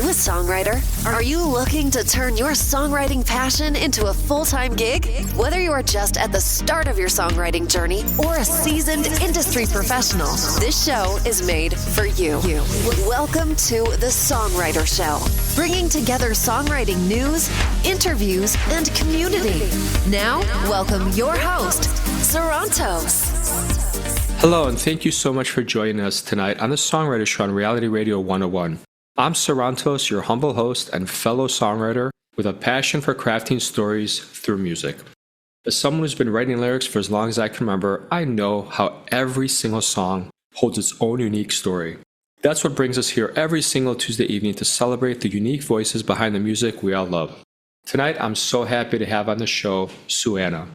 you a songwriter? Are you looking to turn your songwriting passion into a full-time gig? Whether you are just at the start of your songwriting journey or a seasoned industry professional, this show is made for you. Welcome to The Songwriter Show, bringing together songwriting news, interviews, and community. Now, welcome your host, Sarantos. Hello, and thank you so much for joining us tonight on The Songwriter Show on Reality Radio 101. I'm Sarantos, your humble host and fellow songwriter with a passion for crafting stories through music. As someone who's been writing lyrics for as long as I can remember, I know how every single song holds its own unique story. That's what brings us here every single Tuesday evening to celebrate the unique voices behind the music we all love. Tonight, I'm so happy to have on the show Suanna.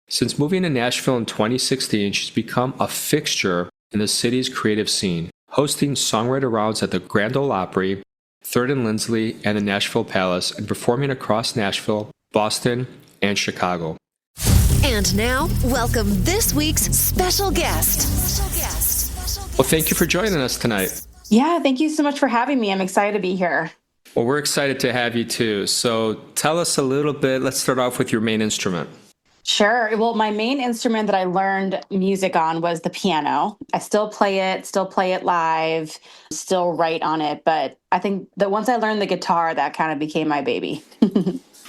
Since moving to Nashville in 2016, she's become a fixture in the city's creative scene, hosting songwriter rounds at the Grand Ole Opry, Third and Lindsley, and the Nashville Palace, and performing across Nashville, Boston, and Chicago. And now, welcome this week's special guest. Well, thank you for joining us tonight. Yeah, thank you so much for having me. I'm excited to be here. Well, we're excited to have you too. So tell us a little bit. Let's start off with your main instrument. Sure. Well, my main instrument that I learned music on was the piano. I still play it live, still write on it. But I think that once I learned the guitar, that kind of became my baby.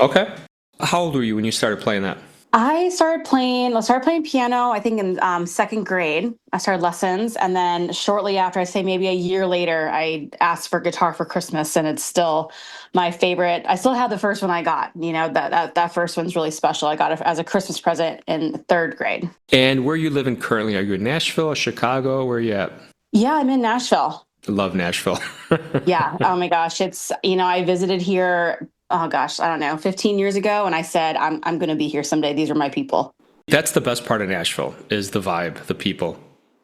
Okay. How old were you when you started playing that? I started playing piano, I think in second grade. I started lessons. And then shortly after, I say maybe a year later, I asked for guitar for Christmas. And it's still my favorite. I still have the first one I got. You know, that first one's really special. I got it as a Christmas present in third grade. And where are you living currently? Are you in Nashville or Chicago? Where are you at? Yeah, I'm in Nashville. I love Nashville. Yeah. Oh my gosh. It's, I visited here, oh gosh, I don't know, 15 years ago. And I said, I'm going to be here someday. These are my people. That's the best part of Nashville is the vibe, the people.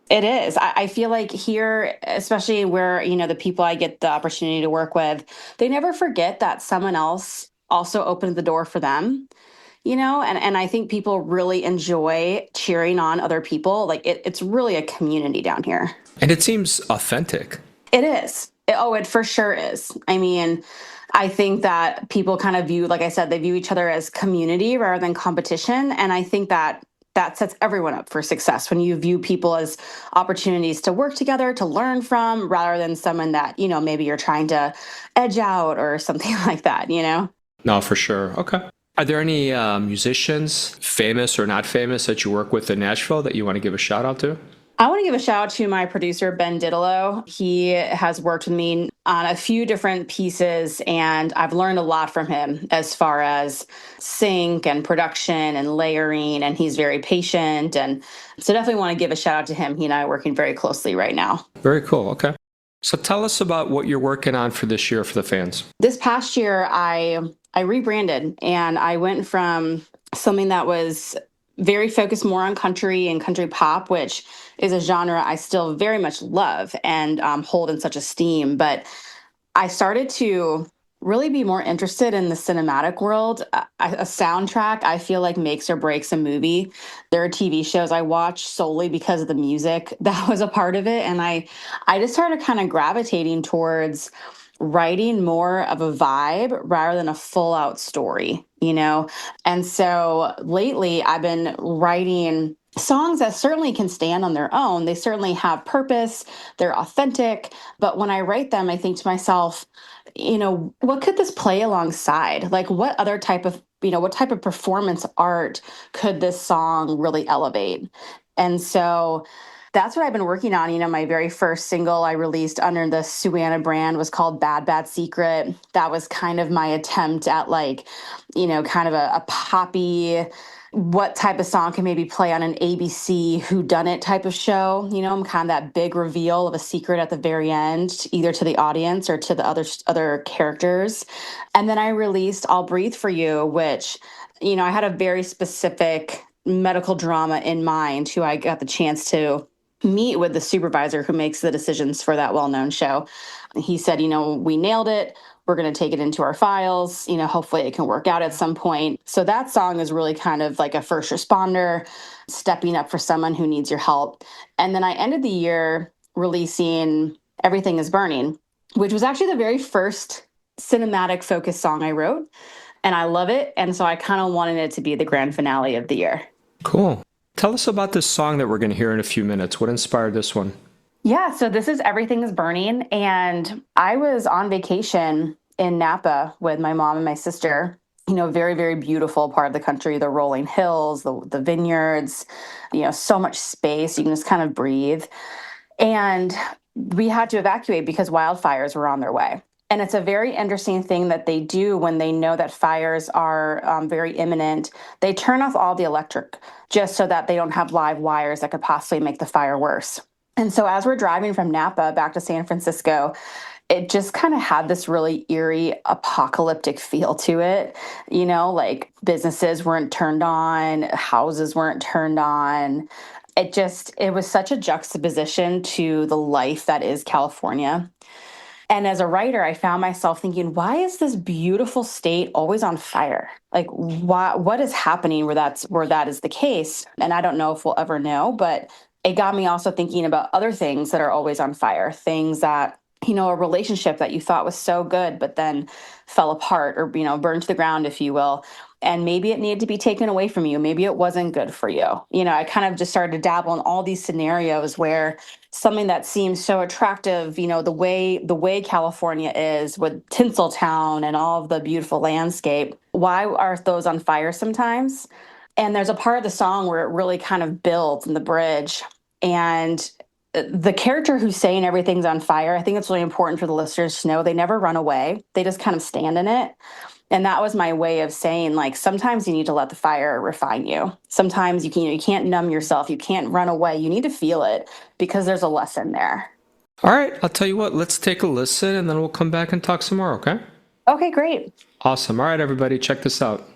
It is. I feel like here, especially where, the people I get the opportunity to work with, they never forget that someone else also opened the door for them, and I think people really enjoy cheering on other people. Like it's really a community down here. And it seems authentic. It is. It for sure is. I mean, I think that people kind of view, like I said, they view each other as community rather than competition. And I think that sets everyone up for success when you view people as opportunities to work together, to learn from, rather than someone that, maybe you're trying to edge out or something like that, No, for sure. Okay. Are there any musicians, famous or not famous, that you work with in Nashville that you want to give a shout out to? I want to give a shout out to my producer, Ben Diddlow. He has worked with me on a few different pieces, and I've learned a lot from him as far as sync and production and layering, and he's very patient. And so definitely want to give a shout out to him. He and I are working very closely right now. Very cool. Okay. So tell us about what you're working on for this year for the fans. This past year, I rebranded, and I went from something that was very focused more on country and country pop, which is a genre I still very much love and hold in such esteem. But I started to really be more interested in the cinematic world. A soundtrack, I feel like, makes or breaks a movie. There are TV shows I watch solely because of the music that was a part of it. And I just started kind of gravitating towards writing more of a vibe rather than a full out story, And so lately I've been writing songs that certainly can stand on their own. They certainly have purpose. They're authentic. But when I write them, I think to myself, what could this play alongside? Like what other type of, what type of performance art could this song really elevate? And so that's what I've been working on. My very first single I released under the Suanna brand was called Bad Bad Secret. That was kind of my attempt at kind of a poppy, what type of song can maybe play on an ABC whodunit type of show. Kind of that big reveal of a secret at the very end, either to the audience or to the other characters. And then I released I'll Breathe for You, which, I had a very specific medical drama in mind who I got the chance to meet with the supervisor who makes the decisions for that well-known show. He said, we nailed it. We're going to take it into our files. Hopefully it can work out at some point. So that song is really kind of like a first responder stepping up for someone who needs your help. And then I ended the year releasing Everything is Burning, which was actually the very first cinematic focused song I wrote, and I love it. And so I kind of wanted it to be the grand finale of the year. Cool. Tell us about this song that we're going to hear in a few minutes. What inspired this one? Yeah, so this is Everything is Burning. And I was on vacation in Napa with my mom and my sister. Very, very beautiful part of the country, the rolling hills, the vineyards, so much space. You can just kind of breathe. And we had to evacuate because wildfires were on their way. And it's a very interesting thing that they do when they know that fires are very imminent. They turn off all the electric just so that they don't have live wires that could possibly make the fire worse. And so as we're driving from Napa back to San Francisco, it just kind of had this really eerie apocalyptic feel to it. Like businesses weren't turned on, houses weren't turned on. It was such a juxtaposition to the life that is California. And as a writer, I found myself thinking, why is this beautiful state always on fire? Like, what is happening where that is the case? And I don't know if we'll ever know, but it got me also thinking about other things that are always on fire, things that, a relationship that you thought was so good, but then fell apart or, burned to the ground, if you will. And maybe it needed to be taken away from you. Maybe it wasn't good for you. I kind of just started to dabble in all these scenarios where something that seems so attractive, the way California is with Tinseltown and all of the beautiful landscape, why are those on fire sometimes? And there's a part of the song where it really kind of builds in the bridge. And the character who's saying everything's on fire, I think it's really important for the listeners to know they never run away. They just kind of stand in it. And that was my way of saying, like, sometimes you need to let the fire refine you. Sometimes you can't numb yourself. You can't run away. You need to feel it because there's a lesson there. All right. I'll tell you what, let's take a listen and then we'll come back and talk some more, okay? Okay, great. Awesome. All right, everybody, check this out.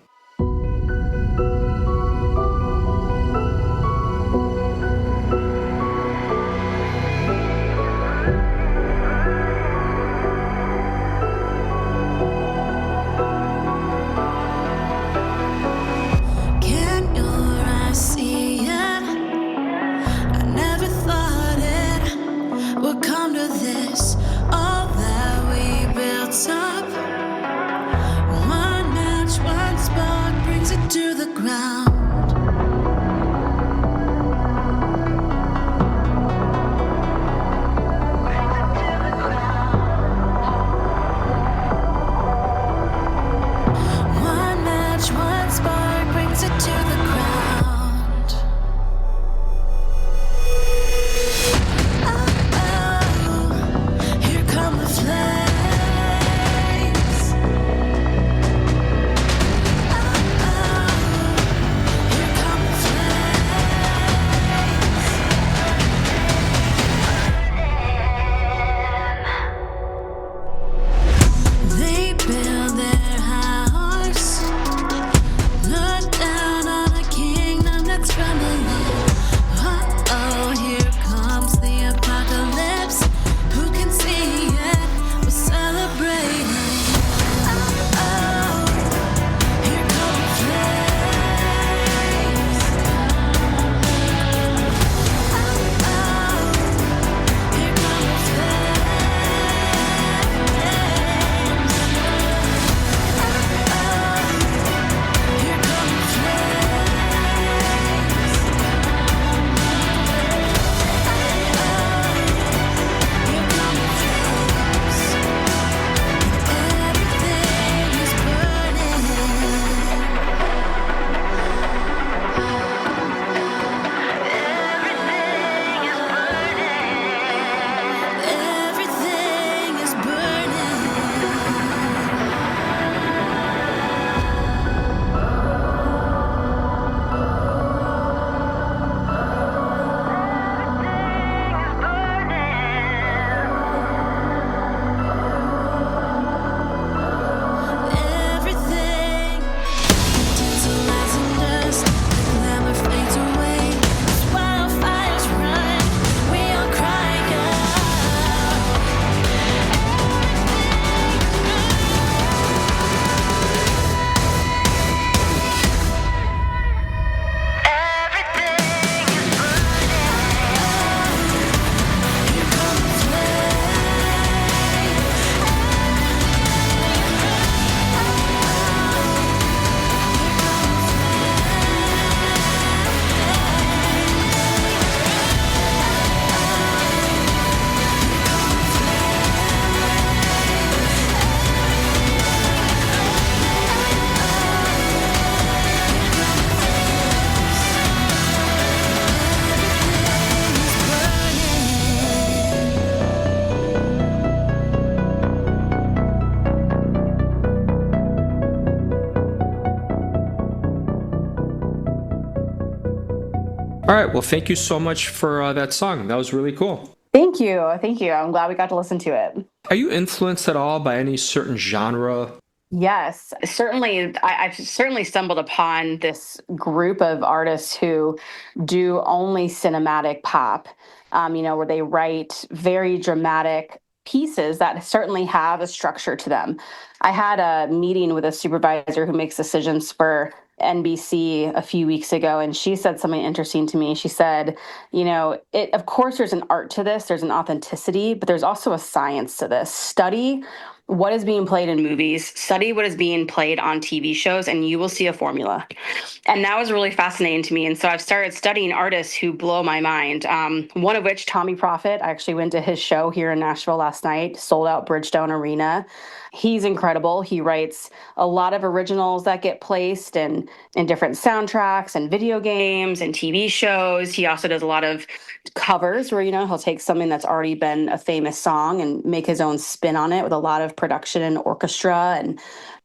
All right. Well, thank you so much for that song. That was really cool. Thank you. Thank you. I'm glad we got to listen to it. Are you influenced at all by any certain genre? Yes, certainly. I've certainly stumbled upon this group of artists who do only cinematic pop, where they write very dramatic pieces that certainly have a structure to them. I had a meeting with a supervisor who makes decisions for NBC a few weeks ago, and she said something interesting to me. She said, of course, there's an art to this, there's an authenticity, but there's also a science to this. Study what is being played in movies, study what is being played on TV shows, and you will see a formula. And that was really fascinating to me. And so I've started studying artists who blow my mind. One of which, Tommy Profit, I actually went to his show here in Nashville last night, sold out Bridgestone Arena. He's incredible. He writes a lot of originals that get placed in different soundtracks and video games and TV shows. He also does a lot of covers where, he'll take something that's already been a famous song and make his own spin on it with a lot of production and orchestra.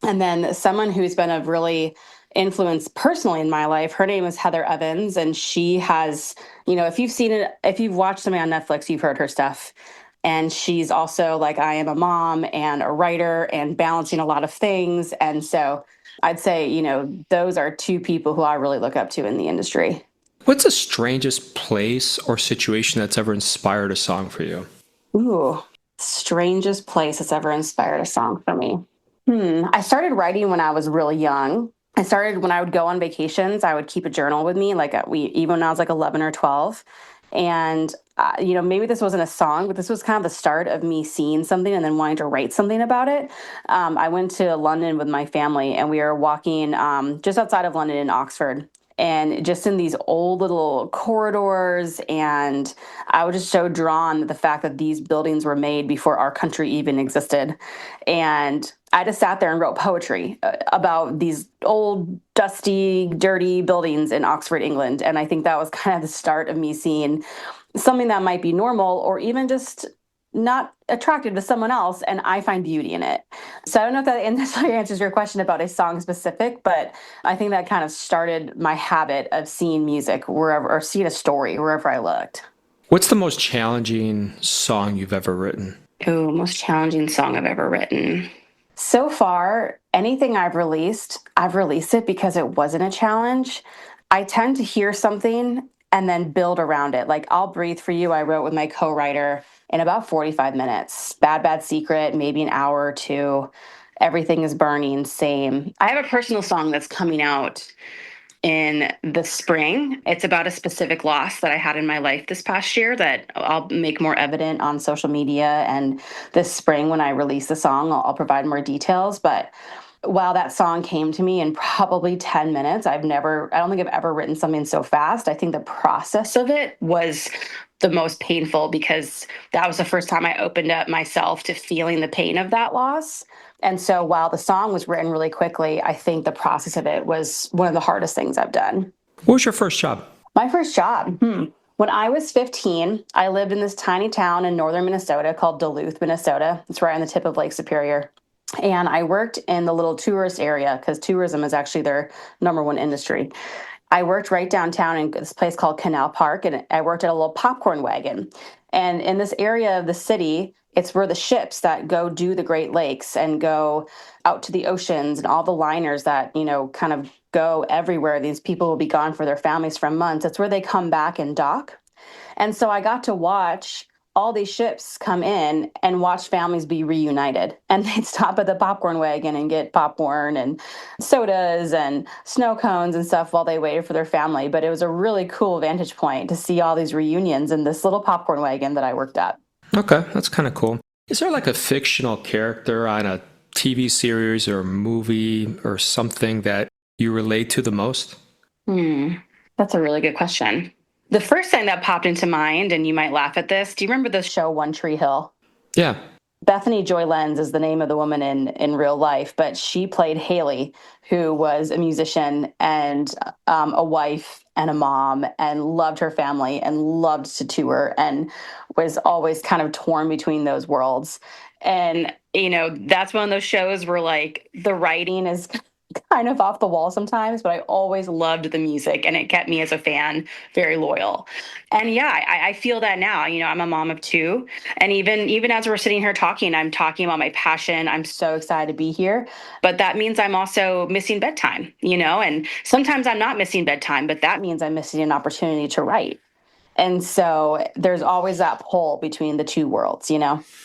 And then someone who's been a really influence personally in my life, her name is Heather Evans, and she has, if you've seen it, if you've watched something on Netflix, you've heard her stuff. And she's also, like I am, a mom and a writer and balancing a lot of things. And so I'd say, those are two people who I really look up to in the industry. What's the strangest place or situation that's ever inspired a song for you? Ooh, strangest place that's ever inspired a song for me. I started writing when I was really young. I started when I would go on vacations, I would keep a journal with me, even when I was like 11 or 12. And, maybe this wasn't a song, but this was kind of the start of me seeing something and then wanting to write something about it. I went to London with my family, and we were walking just outside of London in Oxford, and just in these old little corridors. And I was just so drawn to the fact that these buildings were made before our country even existed. And I just sat there and wrote poetry about these old, dusty, dirty buildings in Oxford, England. And I think that was kind of the start of me seeing something that might be normal or even just not attractive to someone else, and I find beauty in it. So I don't know if that necessarily answers your question about a song specific, but I think that kind of started my habit of seeing music wherever, or seeing a story wherever I looked. What's the most challenging song you've ever written? Oh, most challenging song I've ever written. So far, anything I've released it because it wasn't a challenge. I tend to hear something and then build around it. Like I'll Breathe for You, I wrote with my co-writer in about 45 minutes. Bad Bad Secret, maybe an hour or two. Everything is Burning, same. I have a personal song that's coming out in the spring. It's about a specific loss that I had in my life this past year that I'll make more evident on social media. And this spring, when I release the song, I'll provide more details. But while that song came to me in probably 10 minutes, I don't think I've ever written something so fast. I think the process of it was the most painful because that was the first time I opened up myself to feeling the pain of that loss. And so while the song was written really quickly, I think the process of it was one of the hardest things I've done. What was your first job? My first job? When I was 15, I lived in this tiny town in northern Minnesota called Duluth, Minnesota. It's right on the tip of Lake Superior. And I worked in the little tourist area because tourism is actually their number one industry. I worked right downtown in this place called Canal Park, and I worked at a little popcorn wagon. And in this area of the city, it's where the ships that go do the Great Lakes and go out to the oceans and all the liners that, kind of go everywhere. These people will be gone for their families for months. It's where they come back and dock. And so I got to watch all these ships come in and watch families be reunited. And they'd stop at the popcorn wagon and get popcorn and sodas and snow cones and stuff while they waited for their family. But it was a really cool vantage point to see all these reunions in this little popcorn wagon that I worked at. Okay, that's kind of cool. Is there like a fictional character on a TV series or movie or something that you relate to the most? That's a really good question. The first thing that popped into mind, and you might laugh at this, do you remember the show One Tree Hill? Yeah. Bethany Joy Lenz is the name of the woman in real life, but she played Haley, who was a musician and a wife and a mom and loved her family and loved to tour and was always kind of torn between those worlds. And, that's one of those shows where like the writing is kind of off the wall sometimes, but I always loved the music and it kept me as a fan very loyal. And yeah, I feel that now. I'm a mom of two. And even as we're sitting here talking, I'm talking about my passion. I'm so excited to be here. But that means I'm also missing bedtime, and sometimes I'm not missing bedtime, but that means I'm missing an opportunity to write. And so there's always that pull between the two worlds.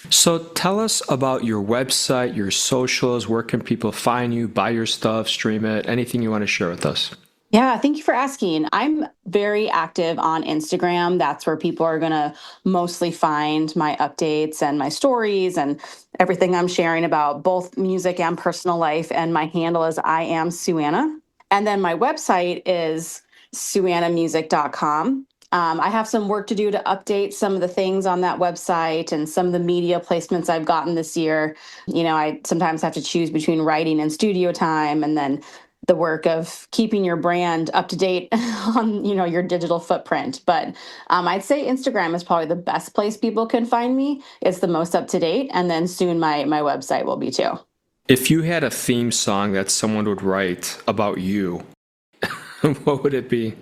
So tell us about your website, your socials. Where can people find you, buy your stuff, stream it, anything you want to share with us? Yeah, thank you for asking. I'm very active on Instagram. That's where people are going to mostly find my updates and my stories and everything I'm sharing about both music and personal life. And my handle is I am Suanna. And then my website is suannamusic.com. I have some work to do to update some of the things on that website and some of the media placements I've gotten this year. I sometimes have to choose between writing and studio time, and then the work of keeping your brand up to date on, your digital footprint. But I'd say Instagram is probably the best place people can find me. It's the most up to date. And then soon my website will be too. If you had a theme song that someone would write about you, what would it be?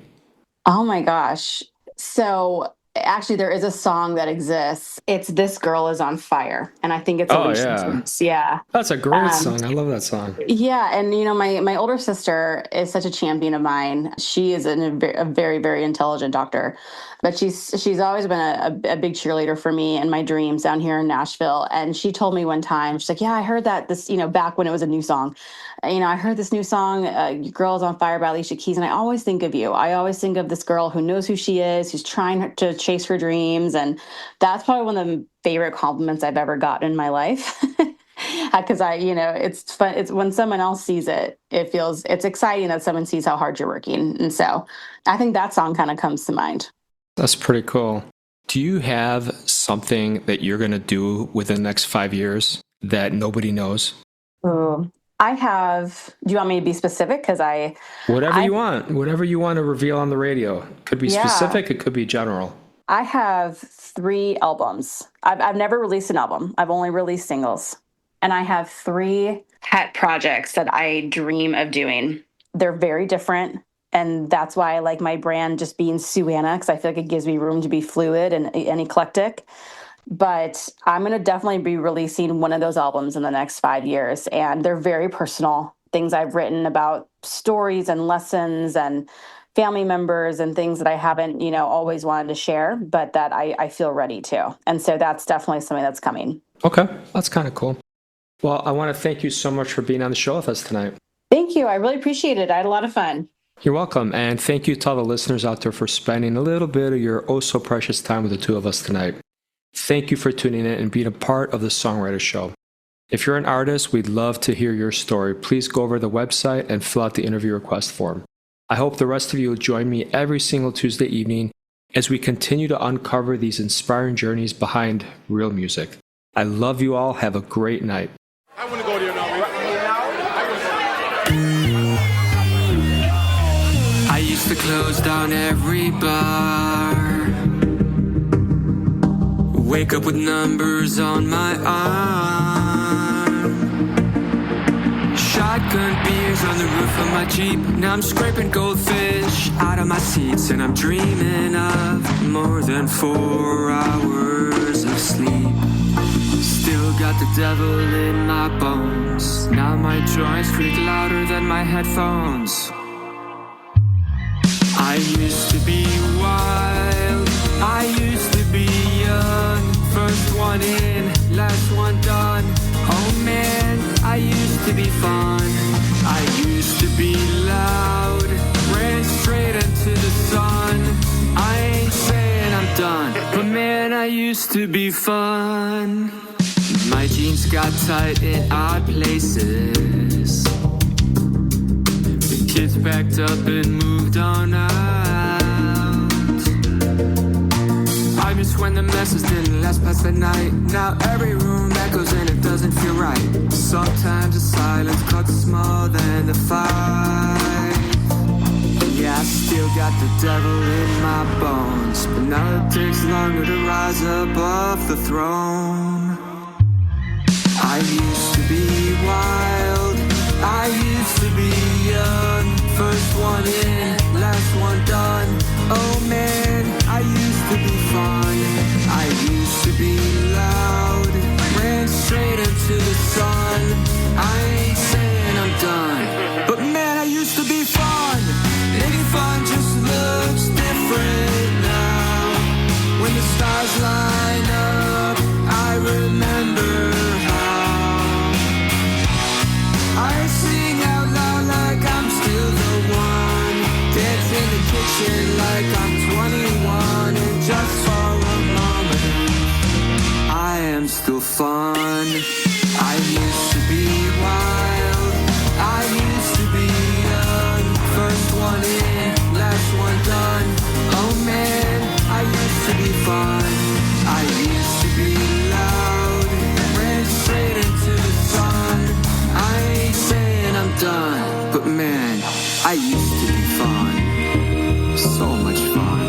Oh my gosh. So actually there is a song that exists. It's This Girl Is on Fire. And I think it's Alicia Keys. Yeah. That's a great song. I love that song. Yeah. And, my older sister is such a champion of mine. She is a very, very intelligent doctor. But she's always been a big cheerleader for me in my dreams down here in Nashville. And she told me one time, she's like, yeah, I heard that back when it was a new song. I heard this new song, Girls on Fire by Alicia Keys, and I always think of you. I always think of this girl who knows who she is, who's trying to chase her dreams. And that's probably one of the favorite compliments I've ever gotten in my life. Because it's fun. It's when someone else sees it, it's exciting that someone sees how hard you're working. And so I think that song kind of comes to mind. That's pretty cool. Do you have something that you're going to do within the next 5 years that nobody knows? Ooh. I have, do you want me to be specific? Whatever you want to reveal on the radio. Could be specific, it could be general. I have 3 albums. I've never released an album. I've only released singles. And I have 3 pet projects that I dream of doing. They're very different. And that's why I like my brand just being Suanna, because I feel like it gives me room to be fluid and eclectic. But I'm going to definitely be releasing one of those albums in the next 5 years. And they're very personal things I've written about stories and lessons and family members and things that I haven't, always wanted to share, but that I feel ready to. And so that's definitely something that's coming. Okay. That's kind of cool. Well, I want to thank you so much for being on the show with us tonight. Thank you. I really appreciate it. I had a lot of fun. You're welcome. And thank you to all the listeners out there for spending a little bit of your oh so precious time with the two of us tonight. Thank you for tuning in and being a part of the Songwriter Show. If you're an artist, we'd love to hear your story. Please go over to the website and fill out the interview request form. I hope the rest of you will join me every single Tuesday evening as we continue to uncover these inspiring journeys behind real music. I love you all. Have a great night. I want to go there now. I used to close down every bar. Wake up with numbers on my arm. Shotgun beers on the roof of my Jeep. Now I'm scraping goldfish out of my seats, and I'm dreaming of more than 4 hours of sleep. Still got the devil in my bones. Now my joints creak louder than my headphones. I used to be wild, I used to be young. First one in, last one done. Oh man, I used to be fun. I used to be loud, ran straight into the sun. I ain't saying I'm done, but man, I used to be fun. My jeans got tight in odd places. The kids packed up and moved on out. I miss when the messes didn't last past the night. Now every room echoes and it doesn't feel right. Sometimes the silence cuts more than the fight. Yeah, I still got the devil in my bones, but now it takes longer to rise above the throne. I used to be wild, I used to be one in, last one done. Oh man, I used to be fun. I used to be loud, ran straight into the sun. I ain't saying I'm done, but man, I used to be fun. Maybe fun just looks different now. When the stars line up, I remember how I sing out loud like I'm still the one. Dance in the kitchen like I'm 21. And just for a moment, I am still fun. I used to be wild, I used to be young. First one in, last one done. Oh man, I used to be fun. I used to be loud, ran straight into the sun. I ain't saying I'm done, but man, I used to be fun. So much fun.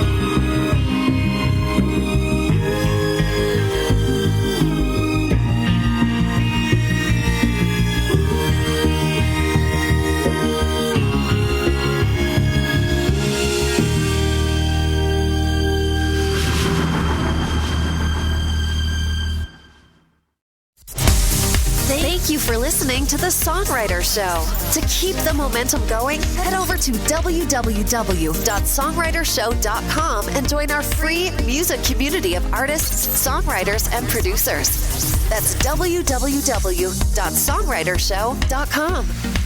Thank you for listening to The Songwriter Show. To keep the momentum going, head over to www.songwritershow.com and join our free music community of artists, songwriters, and producers. That's www.songwritershow.com.